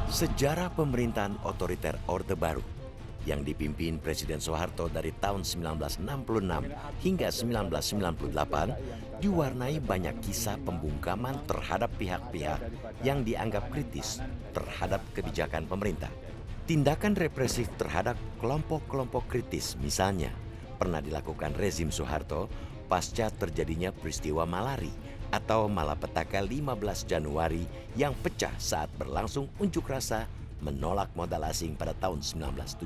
Sejarah pemerintahan otoriter Orde Baru yang dipimpin Presiden Soeharto dari tahun 1966 hingga 1998 diwarnai banyak kisah pembungkaman terhadap pihak-pihak yang dianggap kritis terhadap kebijakan pemerintah. Tindakan represif terhadap kelompok-kelompok kritis misalnya pernah dilakukan rezim Soeharto pasca terjadinya peristiwa Malari atau malapetaka 15 Januari yang pecah saat berlangsung unjuk rasa menolak modal asing pada tahun 1974.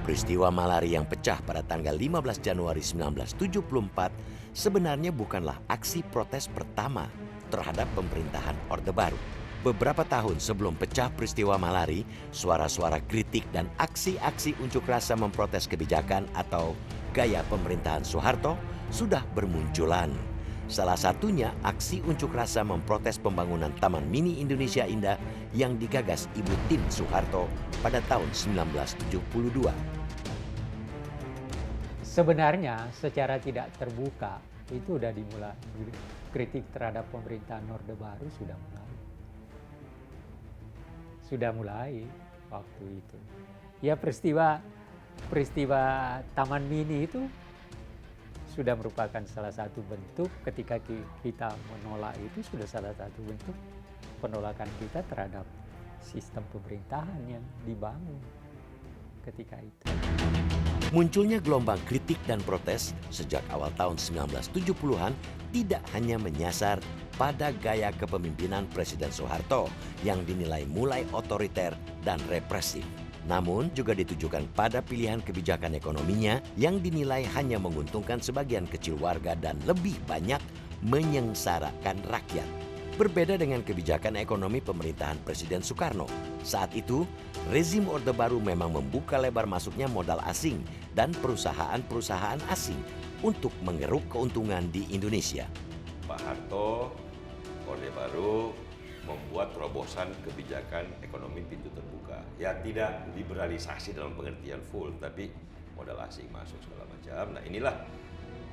Peristiwa Malari yang pecah pada tanggal 15 Januari 1974 sebenarnya bukanlah aksi protes pertama terhadap pemerintahan Orde Baru. Beberapa tahun sebelum pecah peristiwa Malari, suara-suara kritik dan aksi-aksi unjuk rasa memprotes kebijakan atau gaya pemerintahan Soeharto sudah bermunculan. Salah satunya aksi unjuk rasa memprotes pembangunan Taman Mini Indonesia Indah yang digagas Ibu Tien Soeharto pada tahun 1972. Sebenarnya secara tidak terbuka itu sudah dimulai. Kritik terhadap pemerintahan Orde Baru sudah mulai waktu itu. Ya peristiwa Taman Mini itu sudah merupakan salah satu bentuk ketika kita menolak, itu sudah salah satu bentuk penolakan kita terhadap sistem pemerintahan yang dibangun ketika itu. Munculnya gelombang kritik dan protes sejak awal tahun 1970-an tidak hanya menyasar pada gaya kepemimpinan Presiden Soeharto yang dinilai mulai otoriter dan represif. Namun juga ditujukan pada pilihan kebijakan ekonominya yang dinilai hanya menguntungkan sebagian kecil warga dan lebih banyak menyengsarakan rakyat. Berbeda dengan kebijakan ekonomi pemerintahan Presiden Soekarno. Saat itu, rezim Orde Baru memang membuka lebar masuknya modal asing dan perusahaan-perusahaan asing untuk mengeruk keuntungan di Indonesia. Pak Harto, Orde Baru membuat terobosan kebijakan ekonomi pintu terbuka. Ya tidak liberalisasi dalam pengertian full, tapi modal asing masuk segala macam. Nah inilah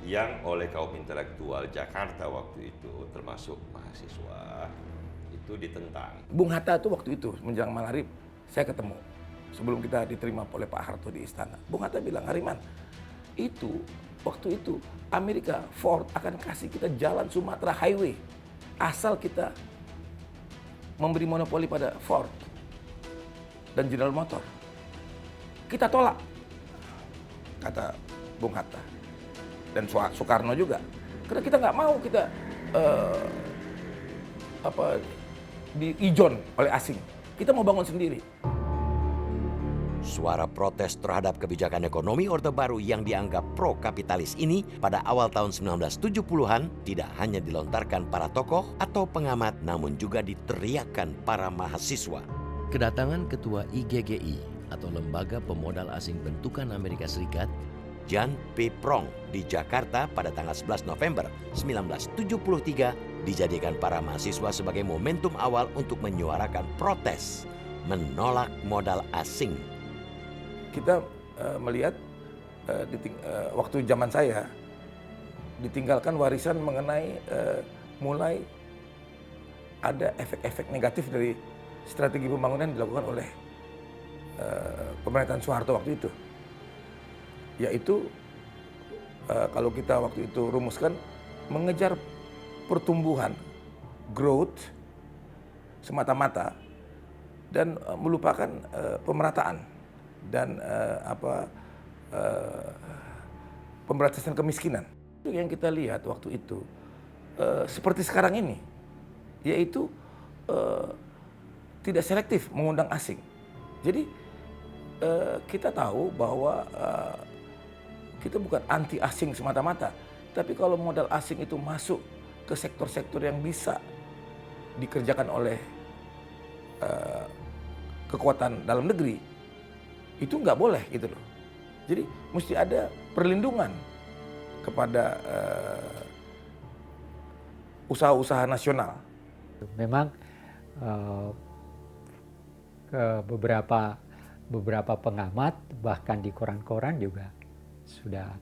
yang oleh kaum intelektual Jakarta waktu itu, termasuk mahasiswa, itu ditentang. Bung Hatta itu waktu itu menjelang Malari, saya ketemu sebelum kita diterima oleh Pak Harto di istana. Bung Hatta bilang, Hariman, waktu itu Amerika, Ford akan kasih kita jalan Sumatera Highway asal kita memberi monopoli pada Ford dan General Motor. Kita tolak, kata Bung Hatta. Dan Soekarno juga, karena kita nggak mau kita diijon oleh asing. Kita mau bangun sendiri. Suara protes terhadap kebijakan ekonomi Orde Baru yang dianggap pro-kapitalis ini pada awal tahun 1970-an tidak hanya dilontarkan para tokoh atau pengamat, namun juga diteriakkan para mahasiswa. Kedatangan Ketua IGGI atau Lembaga Pemodal Asing Bentukan Amerika Serikat, Jan P. Prong di Jakarta pada tanggal 11 November 1973 dijadikan para mahasiswa sebagai momentum awal untuk menyuarakan protes, menolak modal asing. Kita melihat waktu zaman saya ditinggalkan warisan mengenai mulai ada efek-efek negatif dari strategi pembangunan yang dilakukan oleh pemerintahan Soeharto waktu itu. Yaitu kalau kita waktu itu rumuskan mengejar pertumbuhan, growth semata-mata dan melupakan pemerataan dan pemberantasan kemiskinan. Yang kita lihat waktu itu seperti sekarang ini, yaitu tidak selektif mengundang asing. Jadi kita tahu bahwa kita bukan anti asing semata-mata, tapi kalau modal asing itu masuk ke sektor-sektor yang bisa dikerjakan oleh kekuatan dalam negeri, itu nggak boleh gitu loh. Jadi mesti ada perlindungan kepada usaha-usaha nasional. Memang beberapa beberapa pengamat bahkan di koran-koran juga sudah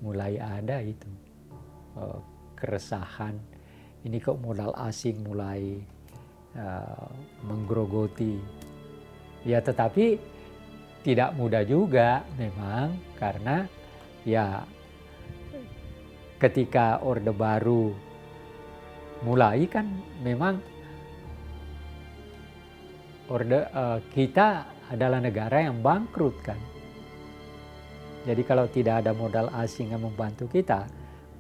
mulai ada itu keresahan. Ini kok modal asing mulai menggerogoti. Ya tetapi tidak mudah juga memang, karena ya ketika Orde Baru mulai kan memang kita adalah negara yang bangkrut kan. Jadi kalau tidak ada modal asing yang membantu kita,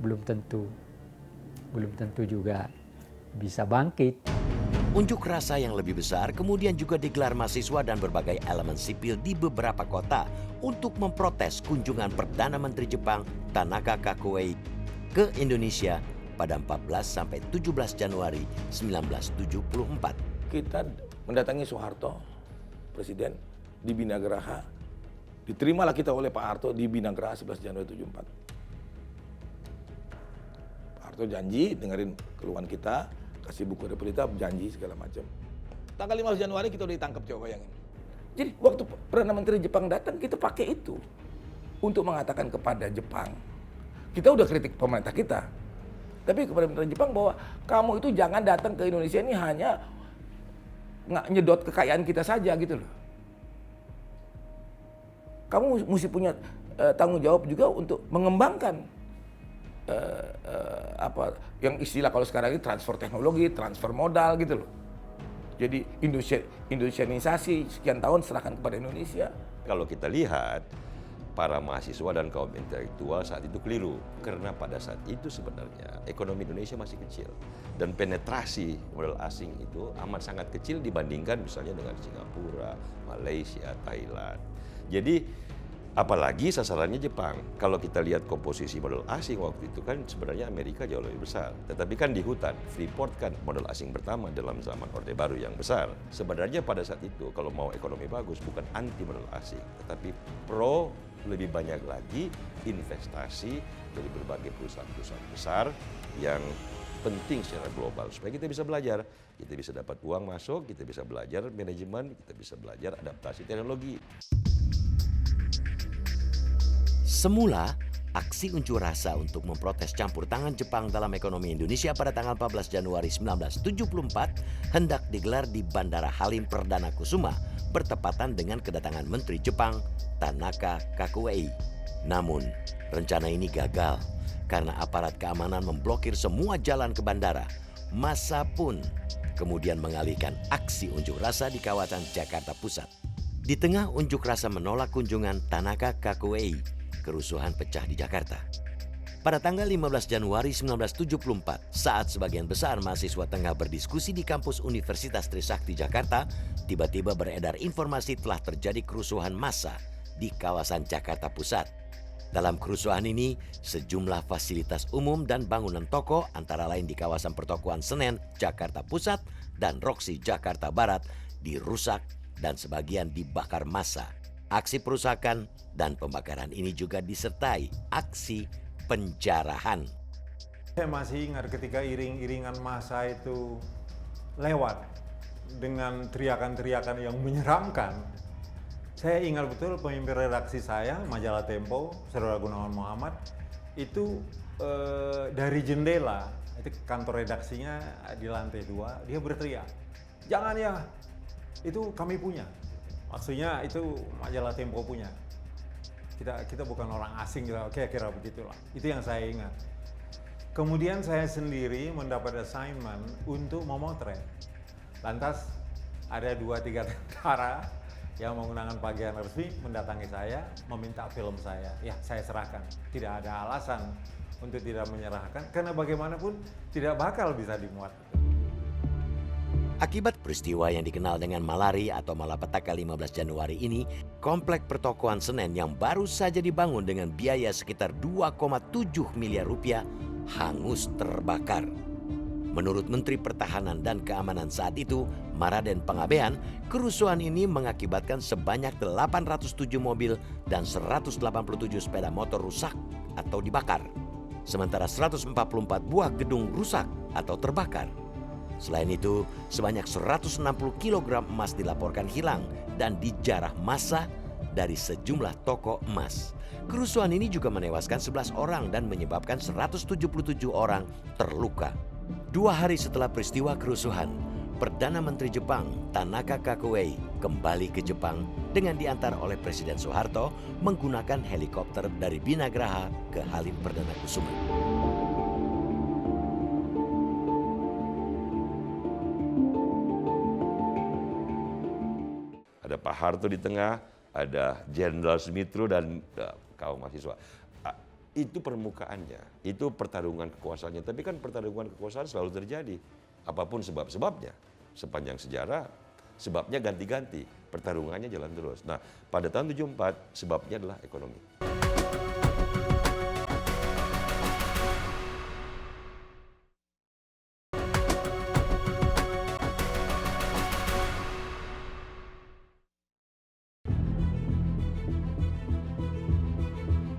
belum tentu juga bisa bangkit. Unjuk rasa yang lebih besar kemudian juga digelar mahasiswa dan berbagai elemen sipil di beberapa kota untuk memprotes kunjungan Perdana Menteri Jepang Tanaka Kakuei ke Indonesia pada 14 sampai 17 Januari 1974. Kita mendatangi Soeharto, Presiden, di Binagraha. Diterimalah kita oleh Pak Harto di Binagraha 11 Januari 74. Pak Harto janji dengerin keluhan kita, kasih buku ada berita, janji segala macam. Tanggal 15 Januari kita udah ditangkap, coba bayangin. Jadi waktu Perdana Menteri Jepang datang, kita pakai itu untuk mengatakan kepada Jepang, kita udah kritik pemerintah kita, tapi kepada pemerintah Jepang bahwa kamu itu jangan datang ke Indonesia ini hanya nggak nyedot kekayaan kita saja gitu loh. Kamu mesti punya tanggung jawab juga untuk mengembangkan apa yang istilah kalau sekarang ini transfer teknologi, transfer modal gitu loh. Jadi Indonesianisasi sekian tahun serahkan kepada Indonesia. Kalau kita lihat, para mahasiswa dan kaum intelektual saat itu keliru. Karena pada saat itu sebenarnya ekonomi Indonesia masih kecil. Dan penetrasi modal asing itu amat sangat kecil dibandingkan misalnya dengan Singapura, Malaysia, Thailand. Jadi apalagi sasarannya Jepang. Kalau kita lihat komposisi modal asing waktu itu kan sebenarnya Amerika jauh lebih besar. Tetapi kan di hutan, Freeport kan modal asing pertama dalam zaman Orde Baru yang besar. Sebenarnya pada saat itu kalau mau ekonomi bagus bukan anti modal asing, tetapi pro lebih banyak lagi investasi dari berbagai perusahaan-perusahaan besar yang penting secara global supaya kita bisa belajar, kita bisa dapat uang masuk, kita bisa belajar manajemen, kita bisa belajar adaptasi teknologi. Semula, aksi unjuk rasa untuk memprotes campur tangan Jepang dalam ekonomi Indonesia pada tanggal 14 Januari 1974 hendak digelar di Bandara Halim Perdana Kusuma bertepatan dengan kedatangan Menteri Jepang Tanaka Kakuei. Namun, rencana ini gagal karena aparat keamanan memblokir semua jalan ke bandara. Massa pun kemudian mengalihkan aksi unjuk rasa di kawasan Jakarta Pusat. Di tengah unjuk rasa menolak kunjungan Tanaka Kakuei, kerusuhan pecah di Jakarta. Pada tanggal 15 Januari 1974, saat sebagian besar mahasiswa tengah berdiskusi di kampus Universitas Trisakti Jakarta, tiba-tiba beredar informasi telah terjadi kerusuhan massa di kawasan Jakarta Pusat. Dalam kerusuhan ini, sejumlah fasilitas umum dan bangunan toko antara lain di kawasan Pertokoan Senen, Jakarta Pusat dan Roxy Jakarta Barat dirusak dan sebagian dibakar massa. Aksi perusakan dan pembakaran ini juga disertai aksi penjarahan. Saya masih ingat ketika iring-iringan massa itu lewat dengan teriakan-teriakan yang menyeramkan. Saya ingat betul pemimpin redaksi saya, majalah Tempo, Saudara Gunawan Muhammad, itu dari jendela, itu kantor redaksinya di lantai 2, dia berteriak, "Jangan ya, itu kami punya." Maksudnya itu majalah Tempo punya. Kita bukan orang asing, kira-kira begitulah. Itu yang saya ingat. Kemudian saya sendiri mendapat assignment untuk memotret. Lantas ada 2-3 tentara yang menggunakan pakaian resmi mendatangi saya, meminta film saya. Ya, saya serahkan. Tidak ada alasan untuk tidak menyerahkan, karena bagaimanapun tidak bakal bisa dimuat. Akibat peristiwa yang dikenal dengan malari atau malapetaka 15 Januari ini, komplek pertokoan Senen yang baru saja dibangun dengan biaya sekitar 2,7 miliar rupiah hangus terbakar. Menurut Menteri Pertahanan dan Keamanan saat itu, Maraden Pangabean, kerusuhan ini mengakibatkan sebanyak 807 mobil dan 187 sepeda motor rusak atau dibakar. Sementara 144 buah gedung rusak atau terbakar. Selain itu, sebanyak 160 kg emas dilaporkan hilang dan dijarah massa dari sejumlah toko emas. Kerusuhan ini juga menewaskan 11 orang dan menyebabkan 177 orang terluka. 2 hari setelah peristiwa kerusuhan, Perdana Menteri Jepang Tanaka Kakuei kembali ke Jepang dengan diantar oleh Presiden Soeharto menggunakan helikopter dari Binagraha ke Halim Perdana Kusuma. Ada Pak Harto di tengah, ada Jenderal Sumitro dan kaum mahasiswa. Itu permukaannya, itu pertarungan kekuasaannya. Tapi kan pertarungan kekuasaan selalu terjadi. Apapun sebab-sebabnya, sepanjang sejarah, sebabnya ganti-ganti, pertarungannya jalan terus. Nah, pada tahun 74, sebabnya adalah ekonomi.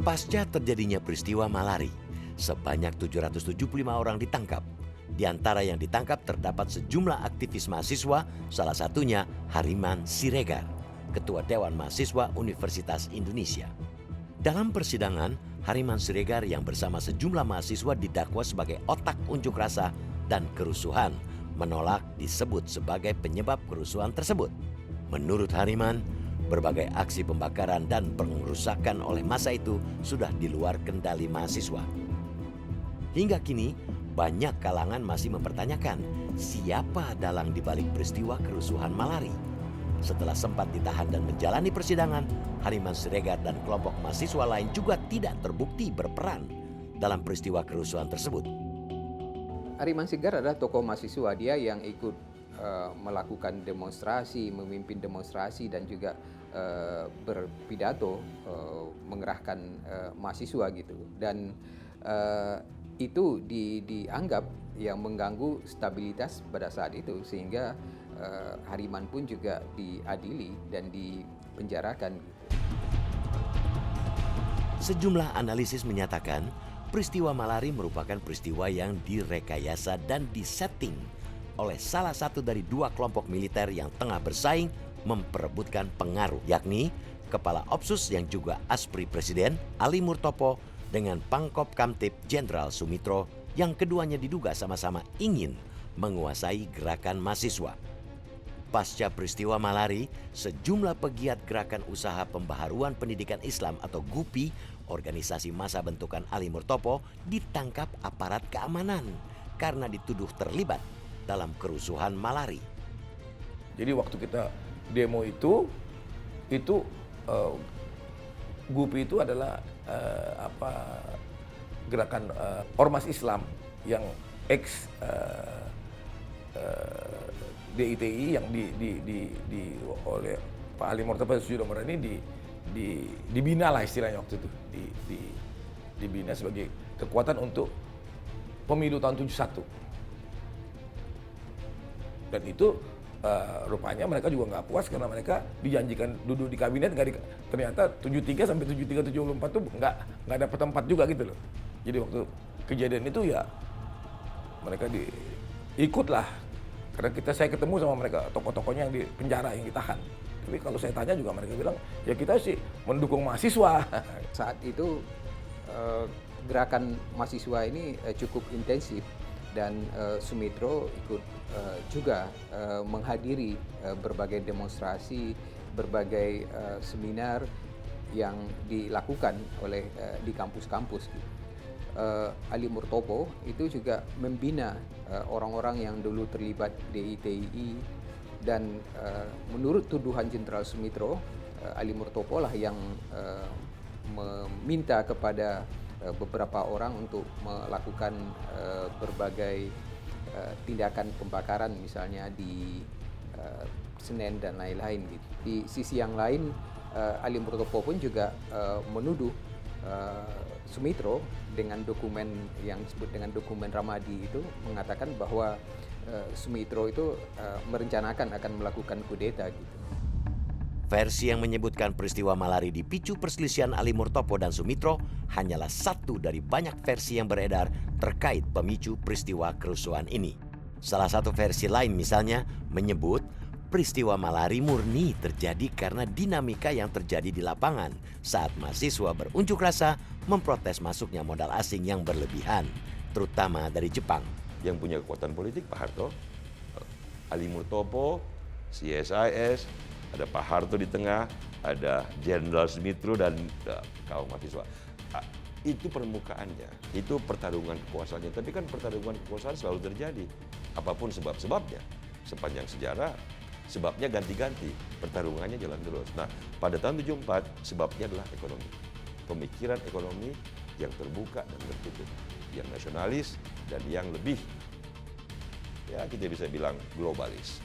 Pasca terjadinya peristiwa Malari, sebanyak 775 orang ditangkap. Di antara yang ditangkap terdapat sejumlah aktivis mahasiswa, salah satunya Hariman Siregar, Ketua Dewan Mahasiswa Universitas Indonesia. Dalam persidangan, Hariman Siregar yang bersama sejumlah mahasiswa didakwa sebagai otak unjuk rasa dan kerusuhan, menolak disebut sebagai penyebab kerusuhan tersebut. Menurut Hariman, berbagai aksi pembakaran dan pengerusakan oleh massa itu sudah di luar kendali mahasiswa. Hingga kini, banyak kalangan masih mempertanyakan siapa dalang dibalik peristiwa kerusuhan Malari. Setelah sempat ditahan dan menjalani persidangan, Hariman Siregar dan kelompok mahasiswa lain juga tidak terbukti berperan dalam peristiwa kerusuhan tersebut. Hariman Siregar adalah tokoh mahasiswa, dia yang ikut melakukan demonstrasi, memimpin demonstrasi dan juga berpidato mengerahkan mahasiswa gitu. Dan itu dianggap yang mengganggu stabilitas pada saat itu, sehingga Hariman pun juga diadili dan dipenjarakan. Sejumlah analisis menyatakan peristiwa Malari merupakan peristiwa yang direkayasa dan disetting oleh salah satu dari 2 kelompok militer yang tengah bersaing memperebutkan pengaruh, yakni Kepala Opsus yang juga aspri Presiden Ali Murtopo dengan Pangkop Kamtib Jenderal Sumitro yang keduanya diduga sama-sama ingin menguasai gerakan mahasiswa. Pasca peristiwa Malari, sejumlah pegiat Gerakan Usaha Pembaharuan Pendidikan Islam atau GUPI, organisasi massa bentukan Ali Murtopo, ditangkap aparat keamanan karena dituduh terlibat dalam kerusuhan Malari. Jadi waktu kita demo itu GUPI itu adalah gerakan ormas Islam yang ex DITI yang oleh Pak Ali Murtopo Sudirman ini dibina lah istilahnya waktu itu, dibina sebagai kekuatan untuk pemilu tahun 71. Dan itu rupanya mereka juga nggak puas karena mereka dijanjikan duduk di kabinet, ternyata 73 sampai 73 74 tuh nggak dapat tempat juga gitu loh. Jadi waktu kejadian itu ya mereka ikutlah, karena saya ketemu sama mereka tokoh-tokohnya yang di penjara, yang ditahan. Tapi kalau saya tanya juga mereka bilang ya kita sih mendukung mahasiswa. Saat itu gerakan mahasiswa ini cukup intensif dan Sumitro ikut juga menghadiri berbagai demonstrasi, berbagai seminar yang dilakukan oleh di kampus-kampus. Ali Murtopo itu juga membina orang-orang yang dulu terlibat DITI, dan menurut tuduhan Jenderal Sumitro, Ali Murtopo lah yang meminta kepada beberapa orang untuk melakukan berbagai tindakan pembakaran, misalnya di Senen dan lain-lain gitu. Di sisi yang lain, Ali Murtopo pun juga menuduh Sumitro dengan dokumen yang disebut dengan dokumen Ramadi itu, mengatakan bahwa Sumitro itu merencanakan akan melakukan kudeta gitu. Versi yang menyebutkan peristiwa Malari dipicu perselisihan Ali Murtopo dan Sumitro hanyalah satu dari banyak versi yang beredar terkait pemicu peristiwa kerusuhan ini. Salah satu versi lain misalnya menyebut Peristiwa Malari murni terjadi karena dinamika yang terjadi di lapangan saat mahasiswa berunjuk rasa memprotes masuknya modal asing yang berlebihan, terutama dari Jepang. Yang punya kekuatan politik Pak Harto, Ali Murtopo, CSIS, ada Pak Harto di tengah, ada Jenderal Sumitro dan kaum mahasiswa. Itu permukaannya, itu pertarungan kekuasaannya. Tapi kan pertarungan kekuasaan selalu terjadi. Apapun sebab-sebabnya, sepanjang sejarah, sebabnya ganti-ganti, pertarungannya jalan terus. Nah, pada tahun 74, sebabnya adalah ekonomi. Pemikiran ekonomi yang terbuka dan tertutup, yang nasionalis dan yang lebih, ya kita bisa bilang globalis.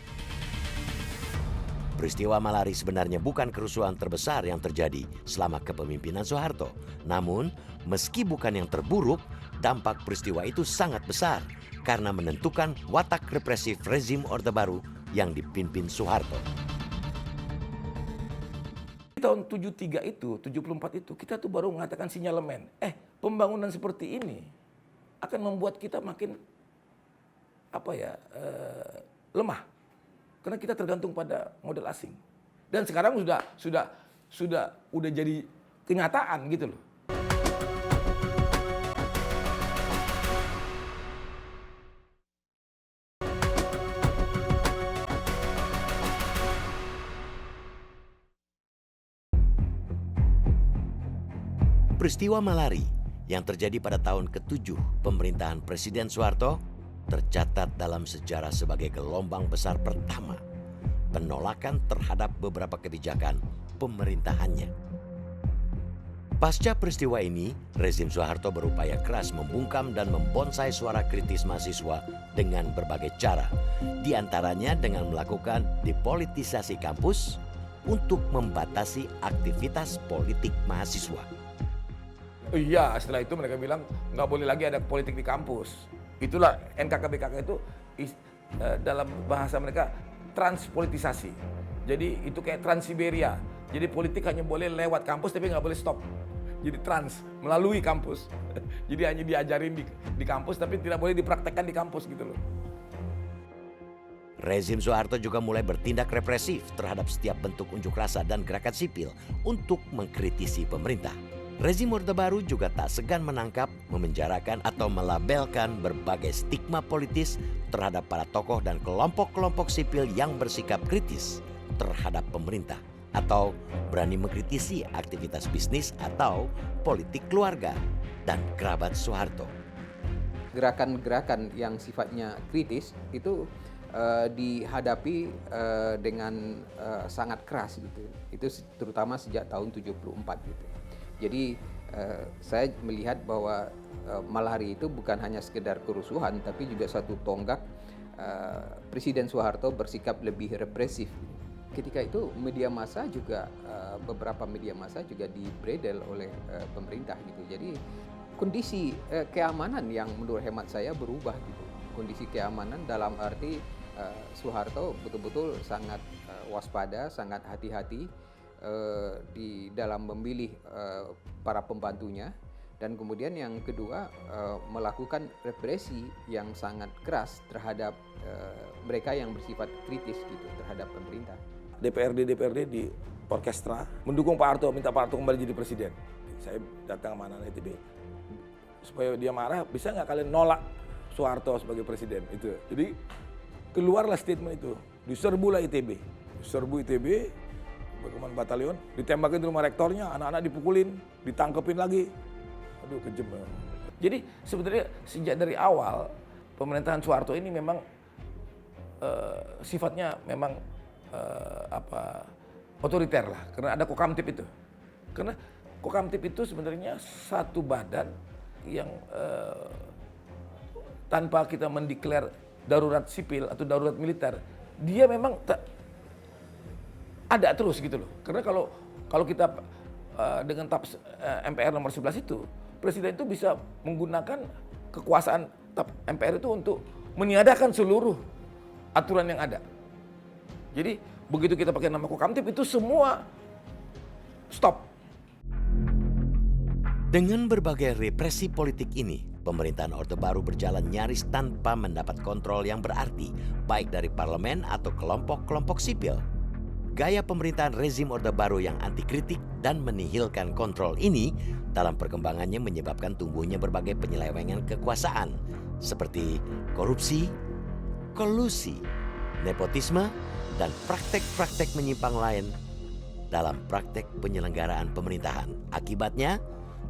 Peristiwa Malari sebenarnya bukan kerusuhan terbesar yang terjadi selama kepemimpinan Soeharto. Namun, meski bukan yang terburuk, dampak peristiwa itu sangat besar karena menentukan watak represif rezim Orde Baru yang dipimpin Soeharto. Di tahun 73 itu, 74 itu, kita tuh baru mengatakan sinyalemen. Pembangunan seperti ini akan membuat kita makin lemah. Karena kita tergantung pada modal asing. Dan sekarang sudah jadi kenyataan gitu loh. Peristiwa Malari yang terjadi pada tahun ke-7 pemerintahan Presiden Soeharto tercatat dalam sejarah sebagai gelombang besar pertama penolakan terhadap beberapa kebijakan pemerintahannya. Pasca peristiwa ini, rezim Soeharto berupaya keras membungkam dan membonsai suara kritis mahasiswa dengan berbagai cara, di antaranya dengan melakukan depolitisasi kampus untuk membatasi aktivitas politik mahasiswa. Iya, setelah itu mereka bilang nggak boleh lagi ada politik di kampus. Itulah NKKBKK itu dalam bahasa mereka transpolitisasi. Jadi itu kayak Trans-Siberia. Jadi politik hanya boleh lewat kampus tapi nggak boleh stop. Jadi trans, melalui kampus. Jadi hanya diajarin di kampus tapi tidak boleh dipraktekkan di kampus gitu loh. Rezim Soeharto juga mulai bertindak represif terhadap setiap bentuk unjuk rasa dan gerakan sipil untuk mengkritisi pemerintah. Rezim Orde Baru juga tak segan menangkap, memenjarakan atau melabelkan berbagai stigma politis terhadap para tokoh dan kelompok-kelompok sipil yang bersikap kritis terhadap pemerintah atau berani mengkritisi aktivitas bisnis atau politik keluarga dan kerabat Soeharto. Gerakan-gerakan yang sifatnya kritis itu dihadapi dengan sangat keras gitu. Itu terutama sejak tahun 74 gitu. Jadi saya melihat bahwa Malari itu bukan hanya sekedar kerusuhan, tapi juga satu tonggak Presiden Soeharto bersikap lebih represif. Ketika itu media massa juga beberapa media massa juga dibredel oleh pemerintah gitu. Jadi kondisi keamanan yang menurut hemat saya berubah gitu. Kondisi keamanan dalam arti Soeharto betul-betul sangat waspada, sangat hati-hati di dalam memilih para pembantunya, dan kemudian yang kedua melakukan represi yang sangat keras terhadap mereka yang bersifat kritis gitu terhadap pemerintah. DPRD di orkestra mendukung Pak Harto, minta Pak Harto kembali jadi presiden. Saya datang ke mana ITB supaya dia marah, bisa nggak kalian nolak Soeharto sebagai presiden itu. Jadi keluarlah statement itu, diserbulah ITB, diserbu ITB. Berkembang batalion, ditembakin di rumah rektornya, anak-anak dipukulin, ditangkepin lagi. Aduh, kejem. Jadi sebenarnya sejak dari awal pemerintahan Soeharto ini memang sifatnya memang otoriter lah, karena ada Kokamtib itu. Karena Kokamtib itu sebenarnya satu badan yang tanpa kita mendeklar darurat sipil atau darurat militer, dia memang ada terus gitu loh. Karena kalau kita dengan TAP MPR nomor 11 itu, presiden itu bisa menggunakan kekuasaan TAP MPR itu untuk meniadakan seluruh aturan yang ada. Jadi begitu kita pakai nama Kokamtib itu semua stop. Dengan berbagai represi politik ini, Pemerintahan Orde Baru berjalan nyaris tanpa mendapat kontrol yang berarti, baik dari parlemen atau kelompok-kelompok sipil. Gaya pemerintahan rezim Orde Baru yang anti kritik dan menihilkan kontrol ini dalam perkembangannya menyebabkan tumbuhnya berbagai penyelewengan kekuasaan seperti korupsi, kolusi, nepotisme, dan praktek-praktek menyimpang lain dalam praktek penyelenggaraan pemerintahan. Akibatnya,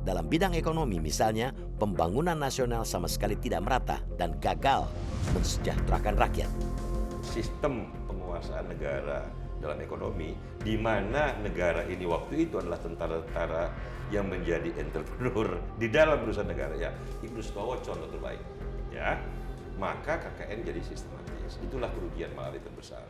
dalam bidang ekonomi misalnya, pembangunan nasional sama sekali tidak merata dan gagal mensejahterakan rakyat. Sistem penguasaan negara dalam ekonomi, di mana negara ini waktu itu adalah tentara-tentara yang menjadi entrepreneur di dalam urusan negara, ya Ibnu Sutowo contoh terbaik, ya maka KKN jadi sistematis. Itulah kerugian Malarit terbesar.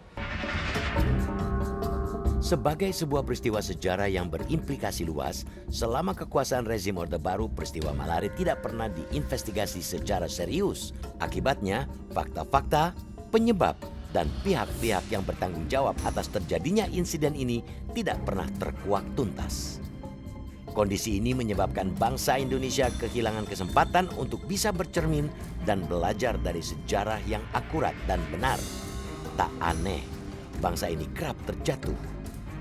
Sebagai sebuah peristiwa sejarah yang berimplikasi luas, selama kekuasaan rezim Orde Baru, peristiwa Malarit tidak pernah diinvestigasi secara serius. Akibatnya, fakta-fakta, penyebab, dan pihak-pihak yang bertanggung jawab atas terjadinya insiden ini tidak pernah terkuak tuntas. Kondisi ini menyebabkan bangsa Indonesia kehilangan kesempatan untuk bisa bercermin dan belajar dari sejarah yang akurat dan benar. Tak aneh, bangsa ini kerap terjatuh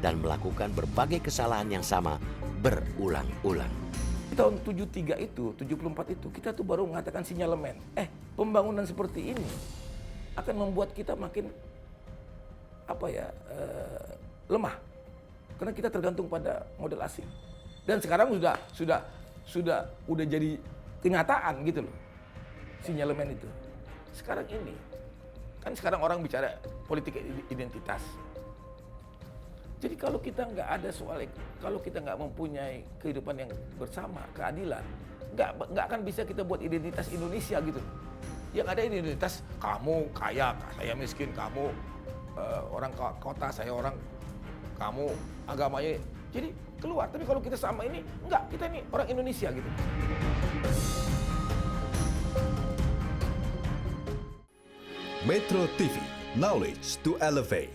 dan melakukan berbagai kesalahan yang sama berulang-ulang. Di tahun 73 itu, 74 itu, kita tuh baru mengatakan sinyalemen. Pembangunan seperti ini akan membuat kita makin lemah. Karena kita tergantung pada modal asing. Dan sekarang sudah jadi kenyataan gitu loh. Sinyalemen itu. Sekarang ini kan sekarang orang bicara politik identitas. Jadi kalau kita nggak ada kalau kita nggak mempunyai kehidupan yang bersama, keadilan, nggak akan bisa kita buat identitas Indonesia gitu. Yang ada identitas kamu kaya, saya miskin, kamu orang kota, saya orang, kamu agamanya. Jadi keluar. Tapi kalau kita sama ini, enggak, kita ini orang Indonesia gitu. Metro TV, knowledge to elevate.